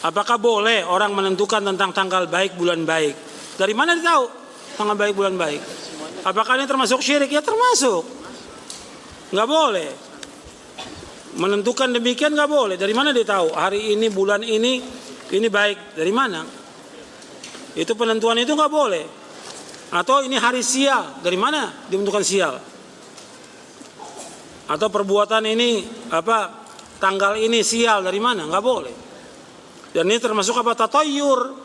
Apakah boleh orang menentukan tentang tanggal baik, bulan baik? Dari mana dia tahu tanggal baik, bulan baik? Apakah ini termasuk syirik? Ya termasuk. Nggak boleh. Menentukan demikian nggak boleh. Dari mana dia tahu hari ini, bulan ini baik? Dari mana? Itu penentuan itu nggak boleh. Atau ini hari sial, dari mana dia menentukan sial? Atau perbuatan ini tanggal ini sial, dari mana? Nggak boleh. Dan ini termasuk tatayur.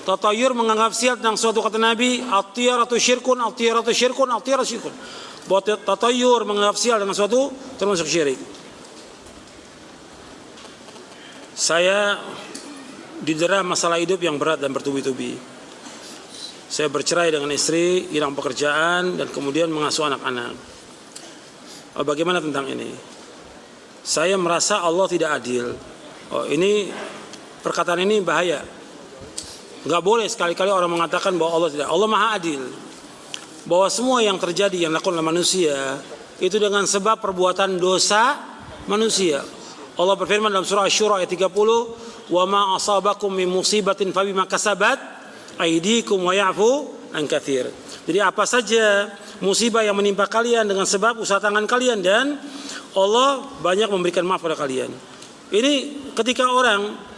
Tatayur menganggap sial tentang suatu, kata Nabi, at-tiyaratu syirkun, at-tiyaratu syirkun, at-tiyaratu syirkun. Buat tatayur menganggap sial dengan suatu termasuk syirik. Saya didera masalah hidup yang berat dan bertubi-tubi. Saya bercerai dengan istri, hilang pekerjaan, dan kemudian mengasuh anak-anak. Bagaimana tentang ini? Saya merasa Allah tidak adil. Ini perkataan ini bahaya. Nggak boleh sekali-kali orang mengatakan bahwa Allah tidak. Allah Maha Adil. Bahwa semua yang terjadi yang dilakukan oleh manusia itu dengan sebab perbuatan dosa manusia. Allah berfirman dalam surah Asy-Syura ayat 30, "Wa ma asabakum min musibatin fabima kasabat aydikum wa ya'fu an katsir." Jadi apa saja musibah yang menimpa kalian dengan sebab usaha tangan kalian, dan Allah banyak memberikan maaf pada kalian. Ini ketika orang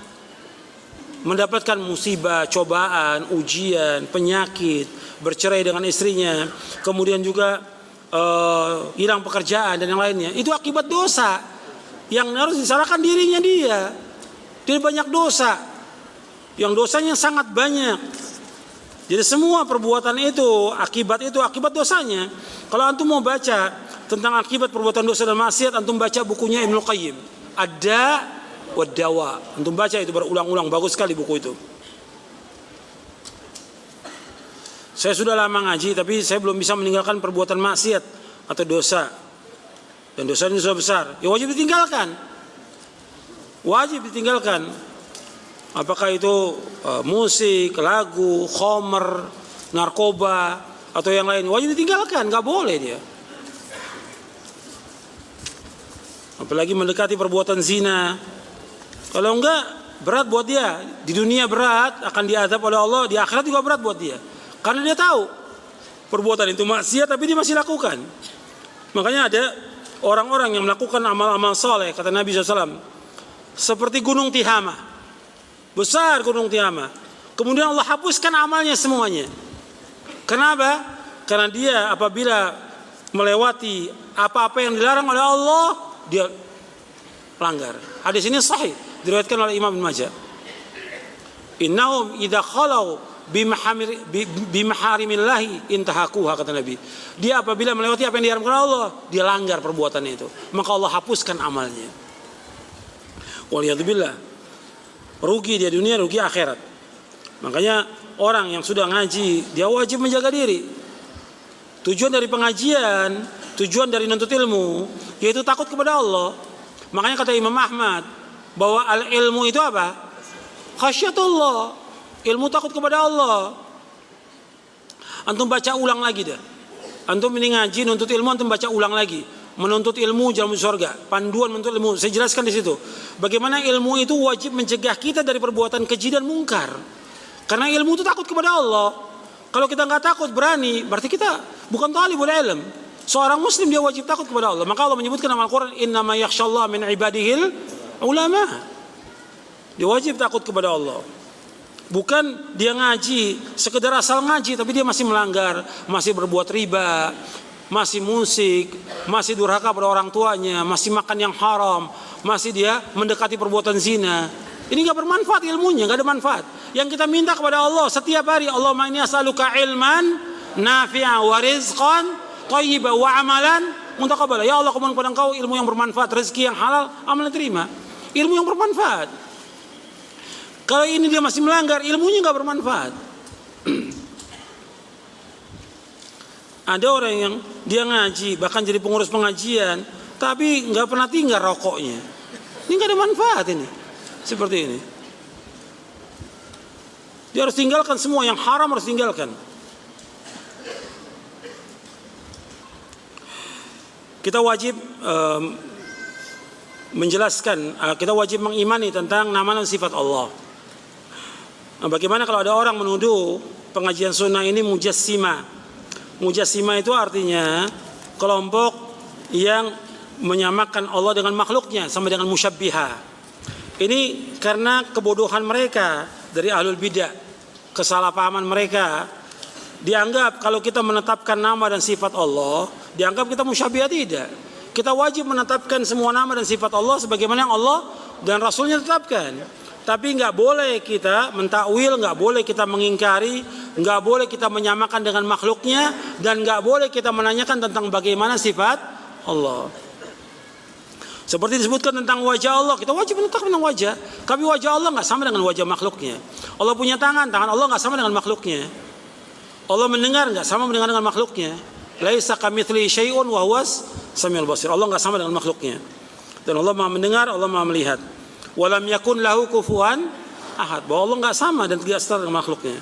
mendapatkan musibah, cobaan, ujian, penyakit, bercerai dengan istrinya, kemudian juga hilang pekerjaan dan yang lainnya, itu akibat dosa yang harus disalahkan dirinya dia. Dia banyak dosa, yang dosanya sangat banyak. Jadi semua perbuatan itu akibat dosanya. Kalau antum mau baca tentang akibat perbuatan dosa dan maksiat, antum baca bukunya Ibnu Qayyim, Ada Wadawa. Antum baca itu berulang-ulang, bagus sekali buku itu. Saya sudah lama ngaji, tapi saya belum bisa meninggalkan perbuatan maksiat atau dosa. Dan dosa ini sudah besar, ya wajib ditinggalkan. Wajib ditinggalkan. Apakah itu musik, lagu, khamr, narkoba, atau yang lain, wajib ditinggalkan, nggak boleh dia. Apalagi mendekati perbuatan zina. Kalau enggak, berat buat dia. Di dunia berat, akan diazab oleh Allah. Di akhirat juga berat buat dia. Karena dia tahu perbuatan itu maksiat, tapi dia masih lakukan. Makanya ada orang-orang yang melakukan amal-amal soleh, kata Nabi SAW, seperti gunung Tihama. Besar gunung Tihama. Kemudian Allah hapuskan amalnya semuanya. Kenapa? Karena dia apabila melewati apa-apa yang dilarang oleh Allah, dia langgar. Hadis ini sahih, diriwayatkan oleh Imam Ibnu Majah. Innahum idza khalau bimaharimillahi intahakuha, kata Nabi. Dia apabila melewati apa yang diharamkan Allah, dia langgar perbuatannya itu, maka Allah hapuskan amalnya. Waliyadzubillah. Rugi dia dunia, rugi akhirat. Makanya orang yang sudah ngaji, dia wajib menjaga diri. Tujuan dari pengajian, tujuan dari nuntut ilmu, yaitu takut kepada Allah. Makanya kata Imam Ahmad bahwa al-ilmu itu apa? Khasyatullah. Ilmu takut kepada Allah. Antum baca ulang lagi dah. Antum ini ngaji nuntut ilmu, antum baca ulang lagi. Menuntut ilmu jalan menuju surga. Panduan menuntut ilmu. Saya jelaskan di situ. Bagaimana ilmu itu wajib mencegah kita dari perbuatan keji dan mungkar. Karena ilmu itu takut kepada Allah. Kalau kita nggak takut, berani, berarti kita bukan talibul ilm. Seorang muslim dia wajib takut kepada Allah. Maka Allah menyebutkan dalam Al-Quran, innama yakhshallah min ibadihil ulama. Dia wajib takut kepada Allah. Bukan dia ngaji sekedar asal ngaji, tapi dia masih melanggar, masih berbuat riba, masih musik, masih durhaka pada orang tuanya, masih makan yang haram, masih dia mendekati perbuatan zina. Ini gak bermanfaat ilmunya, gak ada manfaat. Yang kita minta kepada Allah setiap hari, Allahumma inni as'aluka ilman nafi'a wa rizqan thayyiban wa amalan muntaqabbala. Ya Allah, aku mohon kepada Engkau ilmu yang bermanfaat, rezeki yang halal, amal yang terima. Ilmu yang bermanfaat. Kalau ini dia masih melanggar, ilmunya nggak bermanfaat. Ada orang yang dia ngaji, bahkan jadi pengurus pengajian, tapi nggak pernah tinggal rokoknya. Ini nggak ada manfaat ini. Seperti ini. Dia harus tinggalkan semua yang haram, harus tinggalkan. Kita wajib menjelaskan, kita wajib mengimani tentang nama dan sifat Allah. Nah, bagaimana kalau ada orang menuduh pengajian sunnah ini mujassima? Mujassima itu artinya kelompok yang menyamakan Allah dengan makhluknya, sama dengan musyabbiha. Ini karena kebodohan mereka dari ahlul bidah, kesalahpahaman mereka. Dianggap kalau kita menetapkan nama dan sifat Allah, dianggap kita musyabbiha. Tidak. Kita wajib menetapkan semua nama dan sifat Allah sebagaimana yang Allah dan Rasulnya tetapkan. Tapi nggak boleh kita mentakwil, nggak boleh kita mengingkari, nggak boleh kita menyamakan dengan makhluknya, dan nggak boleh kita menanyakan tentang bagaimana sifat Allah. Seperti disebutkan tentang wajah Allah, kita wajib menetapkan tentang wajah. Tapi wajah Allah nggak sama dengan wajah makhluknya. Allah punya tangan, tangan Allah nggak sama dengan makhluknya. Allah mendengar, nggak sama mendengar dengan makhluknya. Laisa kamitslihi syai'un wa huwas samiul basir. Allah nggak sama dengan makhluknya. Dan Allah Maha mendengar, Allah Maha melihat. Walam yakun lahu kufuwan ahad. Bahwa Allah nggak sama dan tidak setara dengan makhluknya.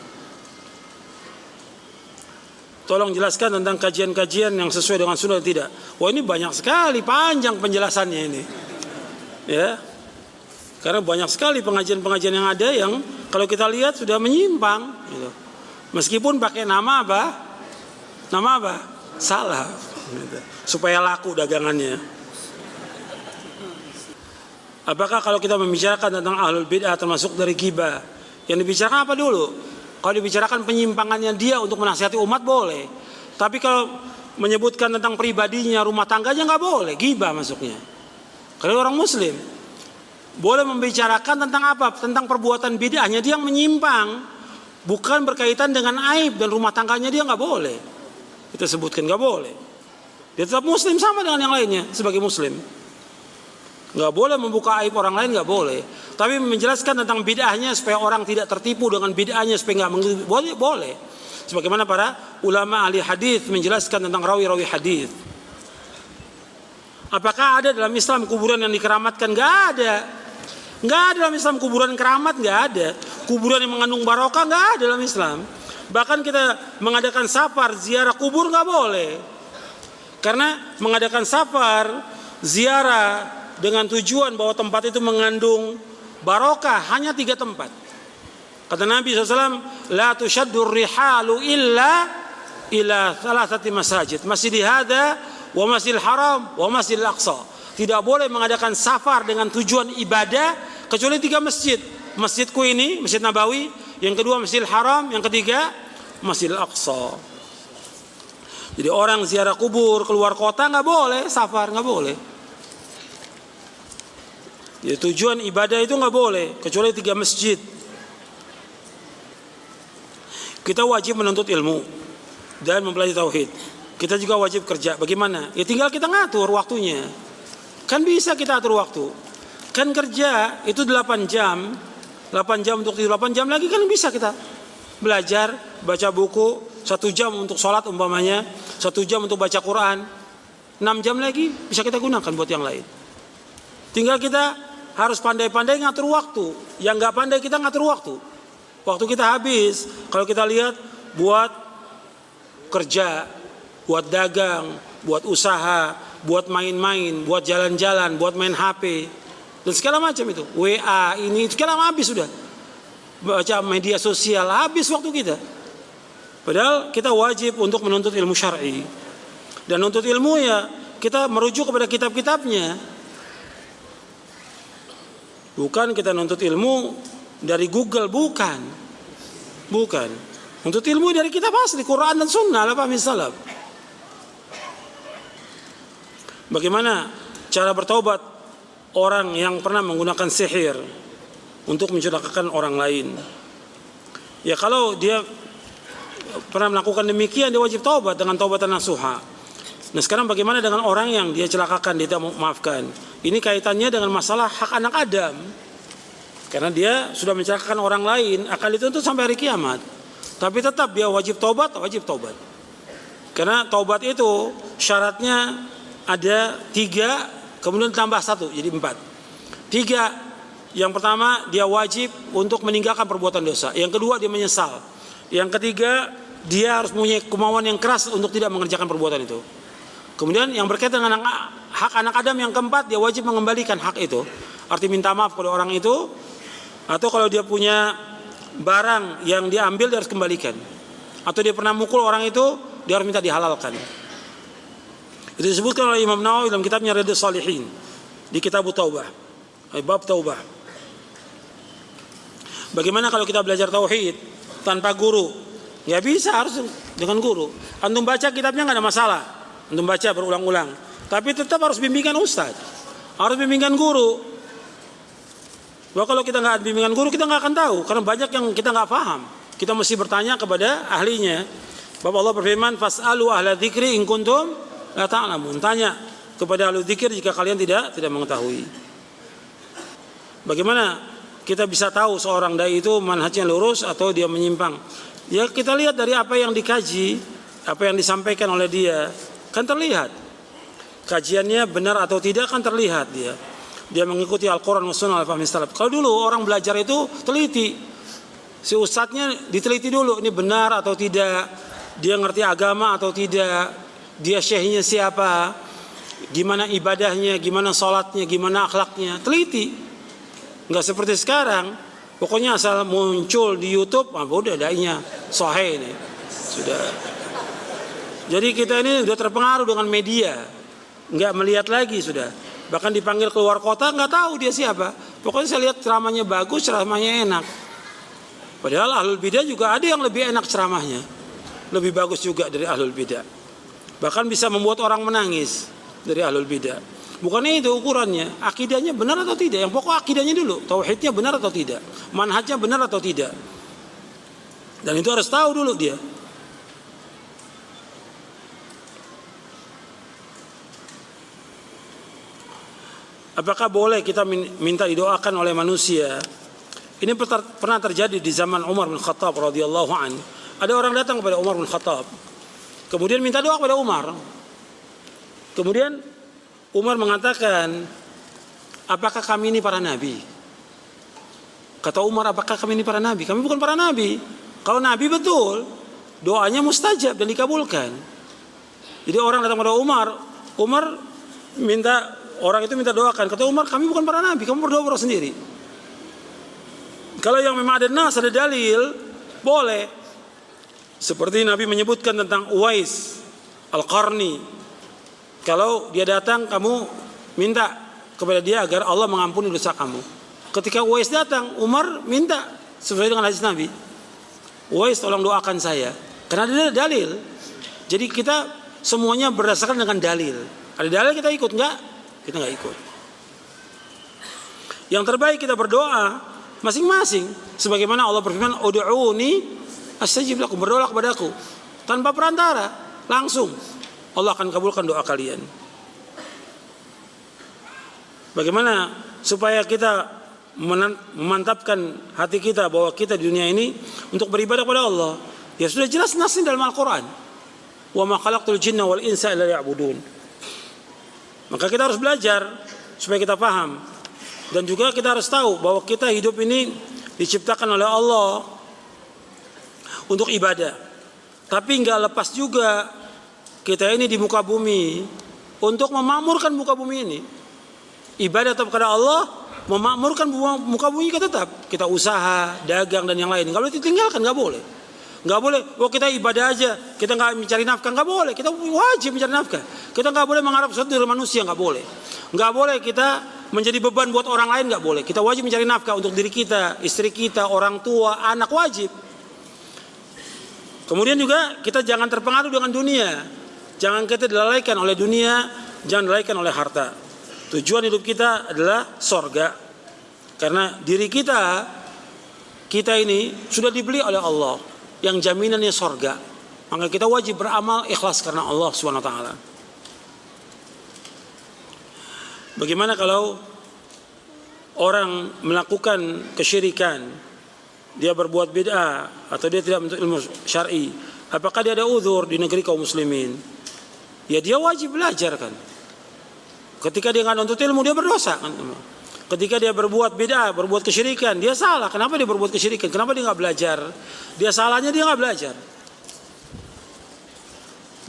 Tolong jelaskan tentang kajian-kajian yang sesuai dengan sunnah tidak. Wah, ini banyak sekali, panjang penjelasannya ini. Ya. Karena banyak sekali pengajian-pengajian yang ada yang kalau kita lihat sudah menyimpang gitu. Meskipun pakai nama apa? Nama apa? Salah gitu. Supaya laku dagangannya. Apakah kalau kita membicarakan tentang ahlul bid'ah termasuk dari ghibah, yang dibicarakan apa dulu? Kalau dibicarakan penyimpangannya dia untuk menasihati umat boleh. Tapi kalau menyebutkan tentang pribadinya, rumah tangganya nggak boleh, ghibah masuknya. Kalau orang muslim boleh membicarakan tentang apa? Tentang perbuatan bid'ahnya dia yang menyimpang, bukan berkaitan dengan aib dan rumah tangganya dia nggak boleh. Kita sebutkan nggak boleh. Dia tetap muslim sama dengan yang lainnya sebagai muslim. Nggak boleh membuka aib orang lain, nggak boleh. Tapi menjelaskan tentang bid'ahnya supaya orang tidak tertipu dengan bid'ahnya supaya nggak boleh, boleh. Sebagaimana para ulama ahli hadis menjelaskan tentang rawi-rawi hadis. Apakah ada dalam Islam kuburan yang dikeramatkan? Nggak ada. Nggak ada dalam Islam kuburan keramat, nggak ada. Kuburan yang mengandung barokah nggak ada dalam Islam. Bahkan kita mengadakan safar ziarah kubur nggak boleh. Karena mengadakan safar ziarah dengan tujuan bahwa tempat itu mengandung barokah hanya 3 tempat. Kata Nabi SAW, la tushaddur rihalu illa ila thalathati masajid, masjid hadza wa masjidil haram wa masjidil aqsa. Tidak boleh mengadakan safar dengan tujuan ibadah kecuali 3 masjid. Masjidku ini, Masjid Nabawi, yang kedua Masjidil Haram, yang ketiga Masjidil Aqsa. Jadi orang ziarah kubur keluar kota nggak boleh, safar nggak boleh. Ya, tujuan ibadah itu nggak boleh kecuali 3 masjid. Kita wajib menuntut ilmu dan mempelajari tauhid. Kita juga wajib kerja. Bagaimana? Ya tinggal kita ngatur waktunya. Kan bisa kita atur waktu. Kan kerja itu 8 jam. 8 jam untuk tidur, 8 jam lagi kan bisa kita belajar, baca buku, 1 jam untuk sholat umpamanya, 1 jam untuk baca Quran, 6 jam lagi bisa kita gunakan buat yang lain. Tinggal kita harus pandai-pandai ngatur waktu. Yang nggak pandai kita ngatur waktu. Waktu kita habis. Kalau kita lihat buat kerja, buat dagang, buat usaha, buat main-main, buat jalan-jalan, buat main HP dan segala macam itu. WA ini segala habis sudah. Baca media sosial habis waktu kita. Padahal kita wajib untuk menuntut ilmu syar'i. Dan menuntut ilmu ya kita merujuk kepada kitab-kitabnya. Bukan kita nuntut ilmu dari Google, bukan. Bukan. Nuntut ilmu dari kitab asli, Quran dan Sunnah, la fahmi salaf. Bagaimana cara bertaubat orang yang pernah menggunakan sihir untuk mencelakakan orang lain? Ya kalau dia pernah melakukan demikian, dia wajib taubat dengan taubatan nasuha. Nah sekarang bagaimana dengan orang yang dia celakakan, dia tidak maafkan? Ini kaitannya dengan masalah hak anak Adam. Karena dia sudah mencelakakan orang lain, akan dituntut sampai hari kiamat. Tapi tetap dia wajib taubat, wajib taubat. Karena taubat itu syaratnya ada 3, kemudian tambah 1, jadi 4. 3, yang pertama dia wajib untuk meninggalkan perbuatan dosa. Yang kedua dia menyesal. Yang ketiga dia harus punya kemauan yang keras untuk tidak mengerjakan perbuatan itu. Kemudian yang berkaitan dengan hak anak Adam yang keempat, dia wajib mengembalikan hak itu. Arti minta maaf kepada orang itu. Atau kalau dia punya barang yang diambil dia harus kembalikan. Atau dia pernah mukul orang itu, dia harus minta dihalalkan. Itu disebutkan oleh Imam Nawawi dalam kitabnya Riyadhus Shalihin di kitab Taubah, bab Taubah. Bagaimana kalau kita belajar tauhid tanpa guru? Nggak bisa, harus dengan guru. Antum baca kitabnya nggak ada masalah, antum baca berulang-ulang. Tapi tetap harus bimbingan ustaz, harus bimbingan guru. Bahwa kalau kita nggak bimbingan guru, kita nggak akan tahu, karena banyak yang kita nggak paham. Kita mesti bertanya kepada ahlinya. Bapak Allah berfirman, "Fas'alu ahla dzikri in kuntum la ta'lamun." Tanya kepada ahli dzikir jika kalian tidak mengetahui. Bagaimana kita bisa tahu seorang dai itu manhajnya lurus atau dia menyimpang? Ya kita lihat dari apa yang dikaji, apa yang disampaikan oleh dia, kan terlihat. Kajiannya benar atau tidak kan terlihat dia. Dia mengikuti Al-Quran wa Sunnah al-Fahmi salaf. Kalau dulu orang belajar itu teliti, si ustadznya diteliti dulu, ini benar atau tidak, dia ngerti agama atau tidak, dia syekhnya siapa, gimana ibadahnya, gimana sholatnya, gimana akhlaknya, teliti. Nggak seperti sekarang, pokoknya asal muncul di YouTube, udah dainya sahih ini sudah. Jadi kita ini sudah terpengaruh dengan media, nggak melihat lagi sudah. Bahkan dipanggil keluar kota nggak tahu dia siapa. Pokoknya saya lihat ceramahnya bagus, ceramahnya enak. Padahal ahlul bidah juga ada yang lebih enak ceramahnya, lebih bagus juga dari ahlul bidah. Bahkan bisa membuat orang menangis dari ahlul bidah. Bukannya itu ukurannya, akidahnya benar atau tidak. Yang pokok akidahnya dulu, tauhidnya benar atau tidak, manhajnya benar atau tidak. Dan itu harus tahu dulu dia. Apakah boleh kita minta didoakan oleh manusia? Ini pernah terjadi di zaman Umar bin Khattab radhiyallahu an. Ada orang datang kepada Umar bin Khattab, kemudian minta doa kepada Umar. Kemudian Umar mengatakan, apakah kami ini para nabi? Kata Umar, apakah kami ini para nabi? Kami bukan para nabi. Kalau nabi betul, doanya mustajab dan dikabulkan. Jadi orang datang kepada Umar, Umar minta, orang itu minta doakan. Kata Umar, kami bukan para nabi, kamu berdoa sendiri. Kalau yang memang ada nas, ada dalil, boleh. Seperti Nabi menyebutkan tentang Uwais Al-Qarni. Kalau dia datang, kamu minta kepada dia agar Allah mengampuni dosa kamu. Ketika Uwais datang, Umar minta sesuai dengan hadis Nabi. Uwais, tolong doakan saya. Karena ada dalil. Jadi kita semuanya berdasarkan dengan dalil. Ada dalil kita ikut, enggak? Kita enggak ikut. Yang terbaik kita berdoa masing-masing. Sebagaimana Allah berfirman, "Ud'uni astajib lakum." Berdoa kepadaku tanpa perantara, langsung Allah akan kabulkan doa kalian. Bagaimana supaya kita memantapkan hati kita bahwa kita di dunia ini untuk beribadah kepada Allah? Ya sudah jelas nasnya dalam Al-Quran. "Wa ma khalaqtul jinna wal insa illa liya'budun." Maka kita harus belajar supaya kita paham. Dan juga kita harus tahu bahwa kita hidup ini diciptakan oleh Allah untuk ibadah. Tapi enggak lepas juga kita ini di muka bumi untuk memakmurkan muka bumi ini. Ibadah kepada Allah, memakmurkan muka bumi kita tetap. Kita usaha, dagang dan yang lain. Kalau ditinggalkan enggak boleh. Enggak boleh, kita ibadah aja, kita enggak mencari nafkah, enggak boleh. Kita wajib mencari nafkah. Kita enggak boleh mengharap sesuatu dari manusia, enggak boleh. Enggak boleh kita menjadi beban buat orang lain, enggak boleh. Kita wajib mencari nafkah untuk diri kita, istri kita, orang tua, anak, wajib. Kemudian juga kita jangan terpengaruh dengan dunia. Jangan kita dilalaikan oleh dunia, jangan dilalaikan oleh harta. Tujuan hidup kita adalah sorga. Karena diri kita ini sudah dibeli oleh Allah, yang jaminannya sorga. Maka kita wajib beramal ikhlas karena Allah Subhanahu wa taala. Bagaimana kalau orang melakukan kesyirikan, dia berbuat bid'ah atau dia tidak menuntut ilmu syar'i, apakah dia ada uzur di negeri kaum muslimin? Ya dia wajib belajar kan. Ketika dia nggak menuntut ilmu, dia berdosa kan. Ketika dia berbuat bid'ah, berbuat kesyirikan, dia salah. Kenapa dia berbuat kesyirikan? Kenapa dia nggak belajar? Dia salahnya dia nggak belajar.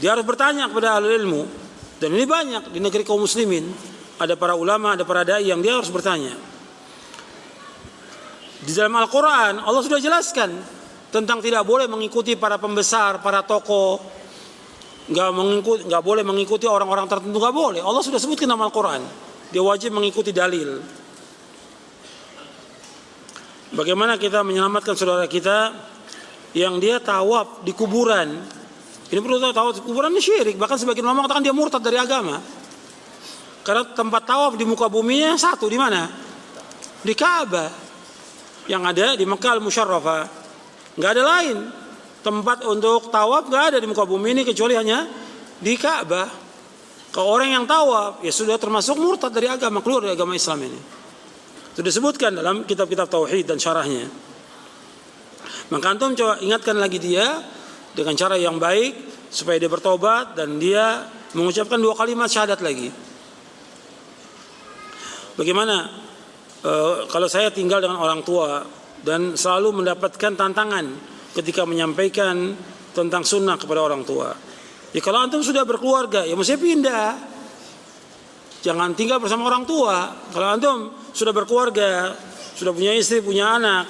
Dia harus bertanya kepada ahli ilmu. Dan ini banyak di negeri kaum muslimin. Ada para ulama, ada para dai yang dia harus bertanya. Di dalam Al-Quran Allah sudah jelaskan tentang tidak boleh mengikuti para pembesar, para tokoh, nggak boleh mengikuti orang-orang tertentu, nggak boleh. Allah sudah sebutkan dalam Al-Quran, dia wajib mengikuti dalil. Bagaimana kita menyelamatkan saudara kita yang dia tawaf di kuburan? Ini perlu tahu, tawaf di kuburan ini syirik. Bahkan sebagian ulama mengatakan dia murtad dari agama. Karena tempat tawaf di muka buminya satu, di mana? Di Ka'bah. Yang ada di Mekah Al-Musyarrafah. Nggak ada lain. Tempat untuk tawaf nggak ada di muka bumi ini kecuali hanya di Ka'bah. Kalau orang yang tawaf ya sudah termasuk murtad dari agama, keluar dari agama Islam ini. Itu disebutkan dalam kitab-kitab tauhid dan syarahnya. Maka antum coba ingatkan lagi dia dengan cara yang baik supaya dia bertobat dan dia mengucapkan 2 kalimat syahadat lagi. Bagaimana kalau saya tinggal dengan orang tua dan selalu mendapatkan tantangan ketika menyampaikan tentang sunnah kepada orang tua. Ya kalau antum sudah berkeluarga, ya mesti pindah. Jangan tinggal bersama orang tua. Kalau antum sudah berkeluarga, sudah punya istri, punya anak,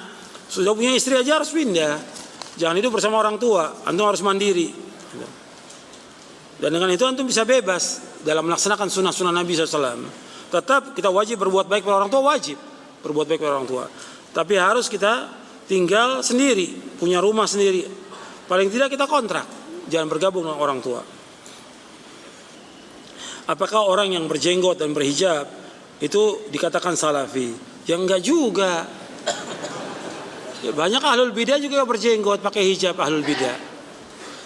sudah punya istri aja harus pindah. Jangan hidup bersama orang tua. Antum harus mandiri. Dan dengan itu antum bisa bebas dalam melaksanakan sunnah-sunnah Nabi SAW. Tetap kita wajib berbuat baik pada orang tua, wajib berbuat baik pada orang tua. Tapi harus kita tinggal sendiri, punya rumah sendiri. Paling tidak kita kontrak, jangan bergabung dengan orang tua. Apakah orang yang berjenggot dan berhijab itu dikatakan salafi? Ya enggak juga. Ya, banyak ahlul bidah juga yang berjenggot pakai hijab, ahlul bidah.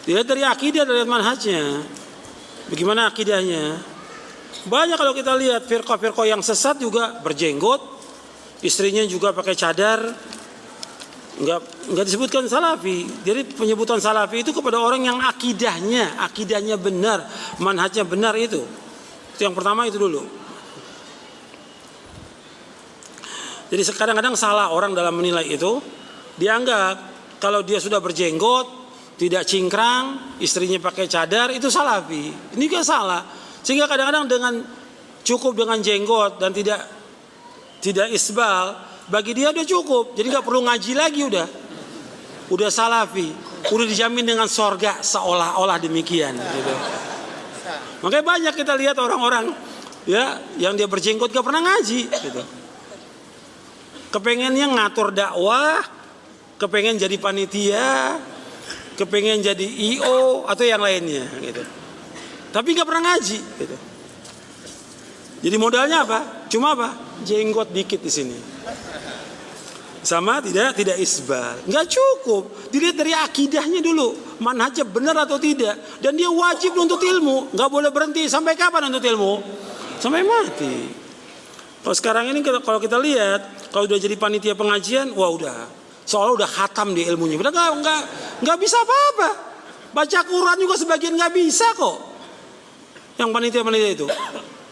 Dilihat dari akidah, dari manhajnya. Bagaimana akidahnya? Banyak kalau kita lihat firqah-firqah yang sesat juga berjenggot, istrinya juga pakai cadar, nggak disebutkan salafi. Jadi penyebutan salafi itu kepada orang yang akidahnya benar, manhajnya benar itu. Itu yang pertama itu dulu. Jadi kadang-kadang salah orang dalam menilai itu, dianggap kalau dia sudah berjenggot, tidak cingkrang, istrinya pakai cadar itu salafi. Ini juga salah. Sehingga kadang-kadang dengan cukup dengan jenggot dan tidak isbal, bagi dia udah cukup. Jadi nggak perlu ngaji lagi udah salafi, udah dijamin dengan sorga seolah-olah demikian. Gitu. Makanya banyak kita lihat orang-orang ya yang dia berjenggot gak pernah ngaji. Gitu. Kepengennya ngatur dakwah, kepengen jadi panitia, kepengen jadi IO atau yang lainnya. Gitu. Tapi nggak pernah ngaji, gitu. Jadi modalnya apa? Cuma apa? Jenggot dikit di sini. Sama tidak isbal. Nggak cukup. Dilihat dari akidahnya dulu, manhajnya benar atau tidak. Dan dia wajib nuntut ilmu, nggak boleh berhenti. Sampai kapan nuntut ilmu? Sampai mati. Kalau sekarang ini kalau kita lihat, kalau udah jadi panitia pengajian, wah udah, seolah udah khatam di ilmunya. Udah nggak bisa apa-apa. Baca Quran juga sebagian nggak bisa kok. Yang panitia itu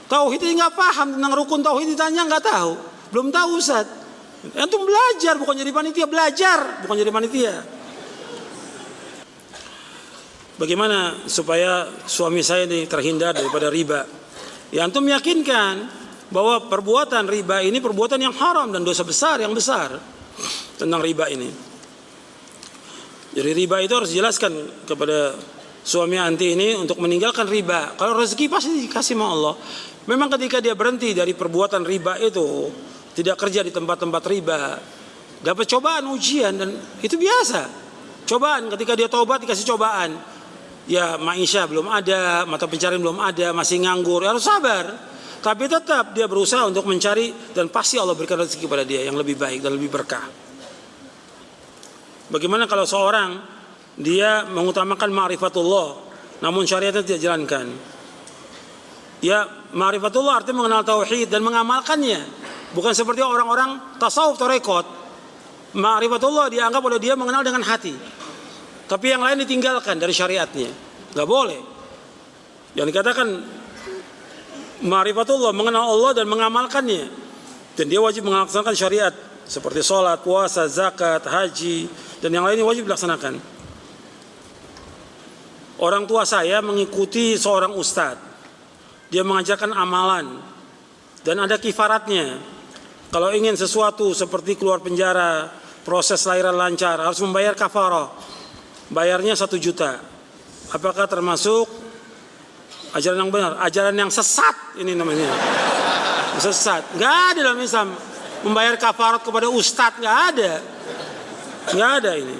tauhid ini nggak paham tentang rukun tauhid, ditanya nggak tahu, belum tahu Ustaz. Antum belajar, bukan jadi panitia, belajar bukan jadi panitia. Bagaimana supaya suami saya ini terhindar daripada riba? Ya antum yakinkan bahwa perbuatan riba ini perbuatan yang haram dan dosa besar yang besar tentang riba ini. Jadi riba itu harus dijelaskan kepada suami anti ini untuk meninggalkan riba. Kalau rezeki pasti dikasih sama Allah. Memang ketika dia berhenti dari perbuatan riba itu, tidak kerja di tempat-tempat riba, dapat cobaan, ujian, dan itu biasa. Cobaan ketika dia taubat dikasih cobaan. Ya maisha belum ada, mata pencarian belum ada, masih nganggur, harus sabar. Tapi tetap dia berusaha untuk mencari dan pasti Allah berikan rezeki kepada dia yang lebih baik dan lebih berkah. Bagaimana kalau seorang dia mengutamakan ma'rifatullah namun syariatnya tidak jalankan? Ya, ma'rifatullah artinya mengenal tauhid dan mengamalkannya. Bukan seperti orang-orang tasawuf tarekat. Ma'rifatullah dianggap oleh dia mengenal dengan hati, tapi yang lain ditinggalkan dari syariatnya. Gak boleh. Yang dikatakan ma'rifatullah mengenal Allah dan mengamalkannya, dan dia wajib melaksanakan syariat seperti sholat, puasa, zakat, haji, dan yang lainnya wajib dilaksanakan. Orang tua saya mengikuti seorang ustadz. Dia mengajarkan amalan dan ada kifaratnya. Kalau ingin sesuatu seperti keluar penjara, proses lahiran lancar, harus membayar kafarah. Bayarnya 1 juta. Apakah termasuk ajaran yang benar? Ajaran yang sesat ini namanya. Sesat. Nggak ada dalam Islam membayar kafarat kepada ustadz, nggak ada. Nggak ada ini.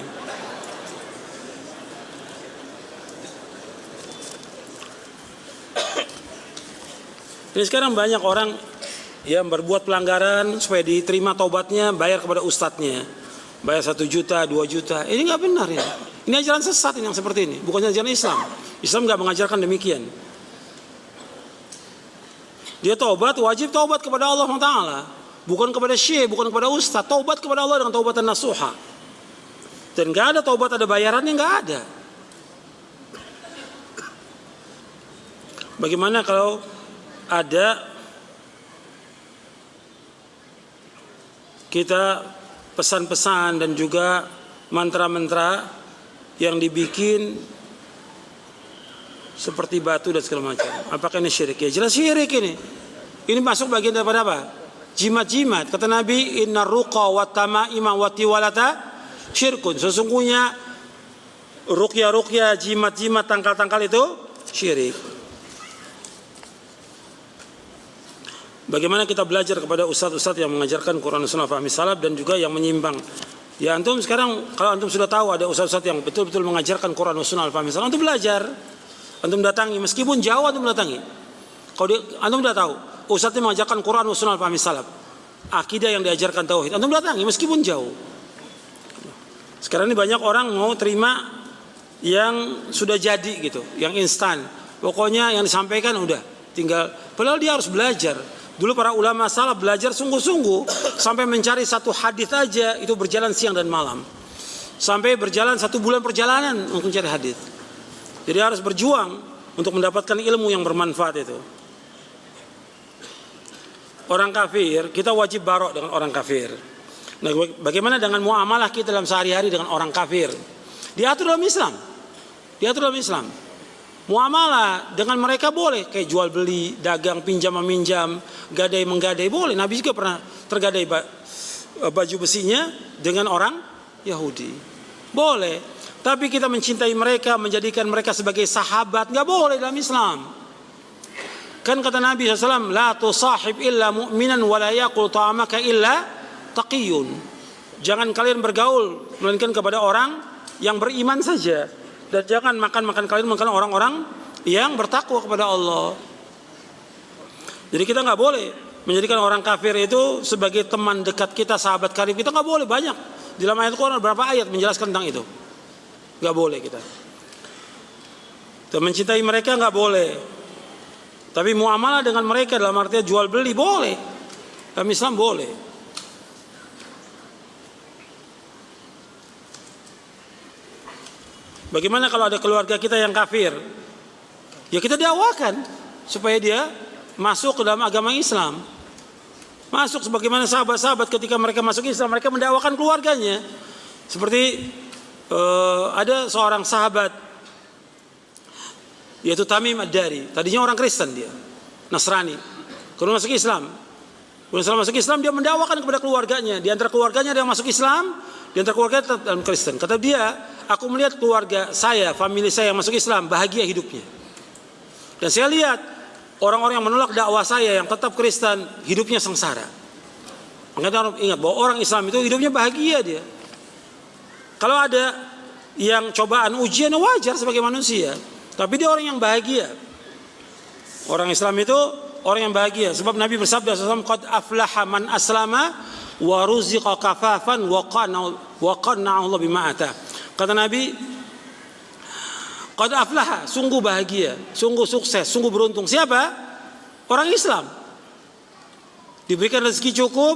Ini sekarang banyak orang yang berbuat pelanggaran supaya diterima taubatnya, bayar kepada ustadznya, bayar 1 juta, 2 juta. Ini nggak benar ya. Ini ajaran sesat ini yang seperti ini, bukan ajaran Islam. Islam nggak mengajarkan demikian. Dia taubat, wajib taubat kepada Allah Taala, bukan kepada syekh, bukan kepada ustadz. Taubat kepada Allah dengan taubatan nasuha. Dan nggak ada taubat ada bayarannya, nggak ada. Bagaimana kalau ada kita pesan-pesan dan juga mantra-mantra yang dibikin seperti batu dan segala macam? Apakah ini syirik? Ya jelas syirik ini. Ini masuk bagian daripada apa? Jimat-jimat. Kata Nabi, inna ruqa wa tama'ima wa tiwalata syirkun. Sesungguhnya ruqyah-ruqyah, jimat-jimat, tangkal-tangkal itu syirik. Bagaimana kita belajar kepada ustadz-ustadz yang mengajarkan Quran dan Sunnah fahmi salaf dan juga yang menyimpang? Ya antum sekarang kalau antum sudah tahu ada ustadz-ustadz yang betul-betul mengajarkan Quran dan Sunnah fahmi salaf, antum belajar, antum datangi, meskipun jauh antum datangi. Kalau antum sudah tahu ustadz yang mengajarkan Quran dan Sunnah fahmi salaf, akidah yang diajarkan tauhid, antum datangi meskipun jauh. Sekarang ini banyak orang mau terima yang sudah jadi gitu, yang instan. Pokoknya yang disampaikan udah, tinggal. Padahal dia harus belajar. Dulu para ulama salaf belajar sungguh-sungguh sampai mencari satu hadis aja itu berjalan siang dan malam. Sampai berjalan 1 bulan perjalanan untuk mencari hadis. Jadi harus berjuang untuk mendapatkan ilmu yang bermanfaat itu. Orang kafir, kita wajib barok dengan orang kafir. Nah, bagaimana dengan muamalah kita dalam sehari-hari dengan orang kafir? Diatur dalam Islam. Diatur dalam Islam. Muamalah dengan mereka boleh, kayak jual beli, dagang, pinjam meminjam, gadai menggadai boleh. Nabi juga pernah tergadai baju besinya dengan orang Yahudi. Boleh. Tapi kita mencintai mereka, menjadikan mereka sebagai sahabat, nggak boleh dalam Islam. Kan kata Nabi SAW, la tusahib illa mu'minan wa la yaqul ta'amaka illa taqiyun. Jangan kalian bergaul melainkan kepada orang yang beriman saja. Dan jangan makan kalian makan orang-orang yang bertakwa kepada Allah. Jadi kita nggak boleh menjadikan orang kafir itu sebagai teman dekat kita, sahabat karib kita, nggak boleh. Banyak di dalam ayat Quran berapa ayat menjelaskan tentang itu. Nggak boleh kita. Dan mencintai mereka nggak boleh. Tapi muamalah dengan mereka dalam artinya jual beli boleh. Dalam Islam boleh. Bagaimana kalau ada keluarga kita yang kafir? Ya kita dakwakan supaya dia masuk ke dalam agama Islam. Masuk sebagaimana sahabat-sahabat ketika mereka masuk Islam, mereka mendakwakan keluarganya. Seperti ada seorang sahabat yaitu Tamim Ad-Dari. Tadinya orang Kristen dia, Nasrani. Kemudian masuk Islam. Kemudian setelah masuk Islam dia mendakwakan kepada keluarganya. Di antara keluarganya ada yang masuk Islam, di antara keluarganya tetap dalam Kristen. Kata dia, aku melihat keluarga saya, famili saya yang masuk Islam bahagia hidupnya. Dan saya lihat orang-orang yang menolak dakwah saya yang tetap Kristen hidupnya sengsara. Makanya harus ingat bahwa orang Islam itu hidupnya bahagia dia. Kalau ada yang cobaan ujian wajar sebagai manusia, tapi dia orang yang bahagia. Orang Islam itu orang yang bahagia. Sebab Nabi bersabda SAW, qad aflaha man aslama wa ruziqa kafafan wa qanna'a Allah bima ata. Kata Nabi, qad aflaha, sungguh bahagia, sungguh sukses, sungguh beruntung. Siapa? Orang Islam. Diberikan rezeki cukup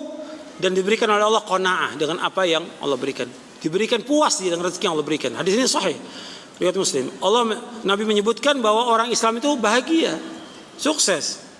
dan diberikan oleh Allah qanaah dengan apa yang Allah berikan. Diberikan puas dengan rezeki yang Allah berikan. Hadis ini sahih riwayat Muslim. Nabi menyebutkan bahwa orang Islam itu bahagia, sukses.